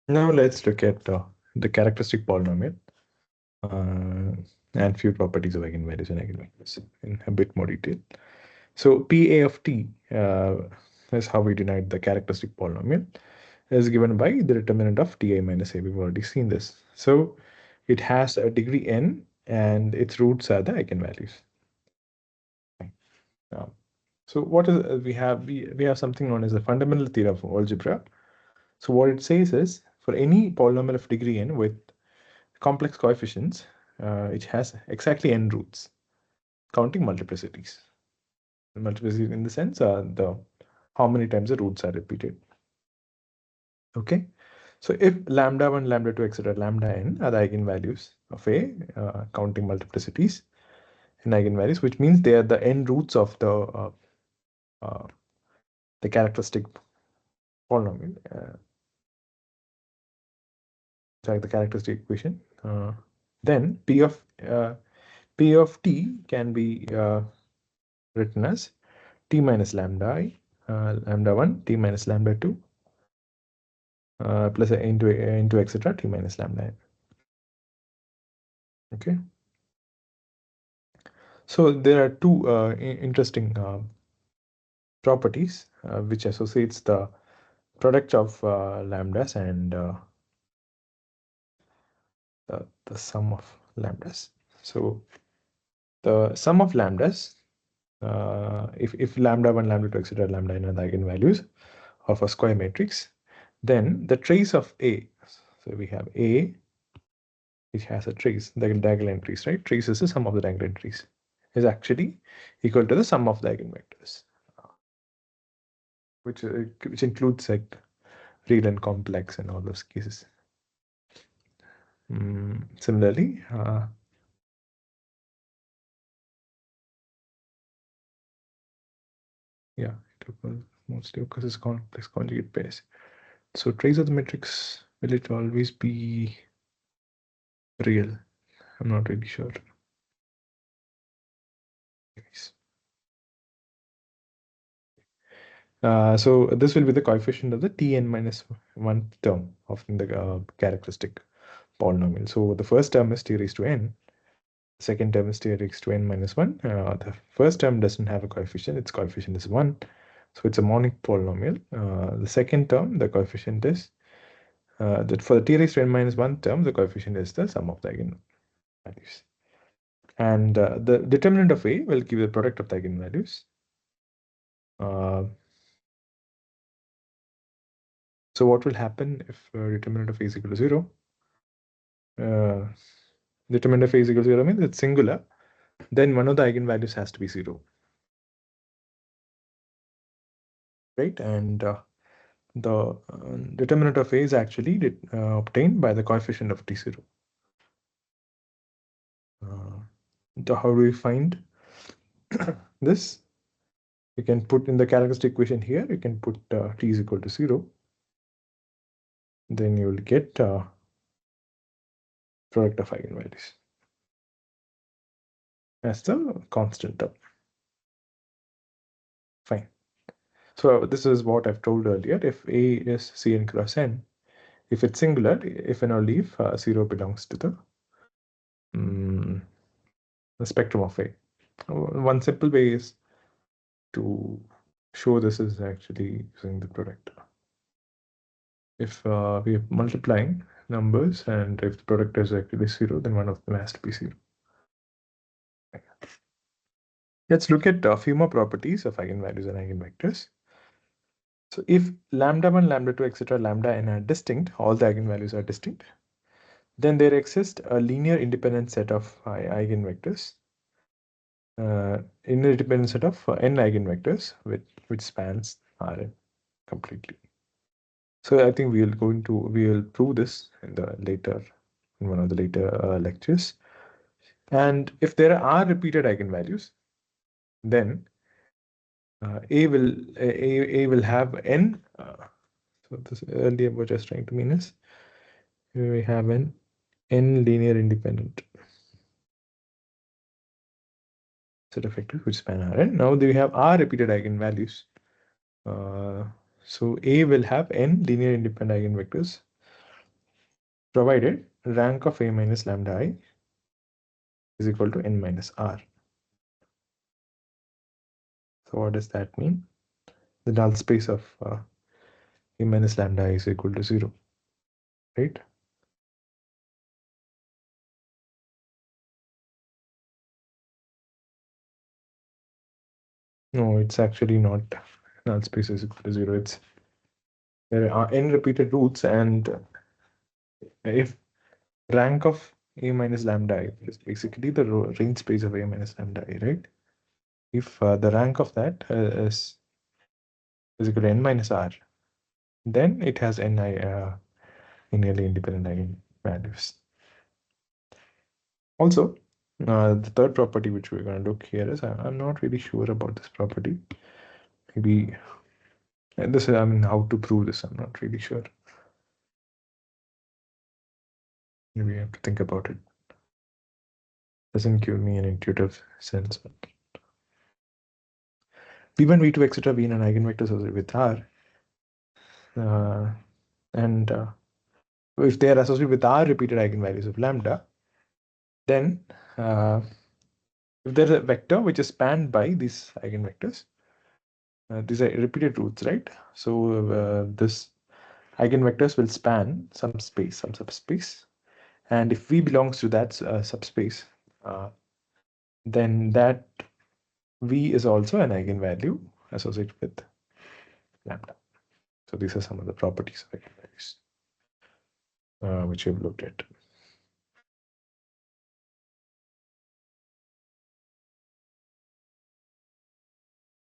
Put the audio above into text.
Now let's look at the characteristic polynomial and few properties of eigenvalues and eigenvectors in a bit more detail. So PA of t is how we denote the characteristic polynomial, is given by the determinant of ti minus a. We've already seen this. So it has a degree n and its roots are the eigenvalues. Um, so what is we have? We have something known as the fundamental theorem of algebra. So what it says is, for any polynomial of degree n with complex coefficients, it has exactly n roots, counting multiplicities. Multiplicity in the sense the how many times the roots are repeated. Okay, so if lambda 1, lambda 2, etc., lambda n are the eigenvalues of a counting multiplicities and eigenvalues, which means they are the n roots of the characteristic polynomial, like the characteristic equation. Then p of t can be written as t minus lambda I, lambda 1, t minus lambda 2, plus into etc. t minus lambda n. Okay. So there are two interesting properties which associates the product of lambdas and the sum of lambdas. So the sum of lambdas, if lambda 1, lambda 2, etc., lambda n are the eigenvalues of a square matrix, then the trace of A, so we have A, which has a trace, the diagonal entries, right? Trace is the sum of the diagonal entries, is actually equal to the sum of the eigenvectors, which includes like real and complex and all those cases. Similarly, yeah, it mostly occurs complex conjugate pairs. So trace of the matrix, will it always be real? I'm not really sure. So this will be the coefficient of the Tn minus 1 term of the characteristic polynomial. So the first term is t raised to n. Second term is t raised to n minus 1. The first term doesn't have a coefficient. Its coefficient is 1. So it's a monic polynomial. The second term, the coefficient is, that for the t raised to n minus 1 term, the coefficient is the sum of the eigenvalues. And the determinant of A will give the product of the eigenvalues. So what will happen if determinant of A is equal to 0? Determinant of A is equal to 0 means it's singular. Then one of the eigenvalues has to be 0. Right? And the determinant of A is actually obtained by the coefficient of T0. How do we find this? You can put in the characteristic equation here, you can put T is equal to 0. Then you will get product of eigenvalues as the constant term. Fine. So this is what I've told earlier. If A is Cn cross n, if it's singular, if and only if 0 belongs to the spectrum of A. One simple way is to show this is actually using the product. If we are multiplying numbers and if the product is actually 0, then one of them has to be 0. Let's look at a few more properties of eigenvalues and eigenvectors. So if lambda 1, lambda 2, etc., lambda n are distinct, all the eigenvalues are distinct, then there exists a linear independent set of eigenvectors, linear independent set of n eigenvectors which spans Rn completely. So I think we will prove this in one of the later lectures. And if there are repeated eigenvalues, then A will have n. So this earlier what I was trying to mean is we have an n linear independent set of vectors which span Rn. Now we have R repeated eigenvalues. So A will have n linear independent eigenvectors provided rank of A minus lambda I is equal to n minus r. So what does that mean? The null space of A minus lambda I is equal to 0, right? No, it's actually not null space is equal to 0. It's there are n repeated roots, and if rank of A minus lambda I is basically the range space of A minus lambda I, right? If the rank of that is equal to n minus r, then it has ni linearly independent eigenvalues. Also, the third property which we're going to look here is I'm not really sure about this property. Maybe this is, I mean, how to prove this, I'm not really sure. Maybe I have to think about it. Doesn't give me an intuitive sense. V1, V2, etc. being an eigenvector associated with R, and if they are associated with R repeated eigenvalues of lambda, then if there's a vector which is spanned by these eigenvectors, these are repeated roots, right? So this eigenvectors will span some space, some subspace, and if V belongs to that subspace, then that V is also an eigenvalue associated with lambda. So these are some of the properties of eigenvalues which we've looked at.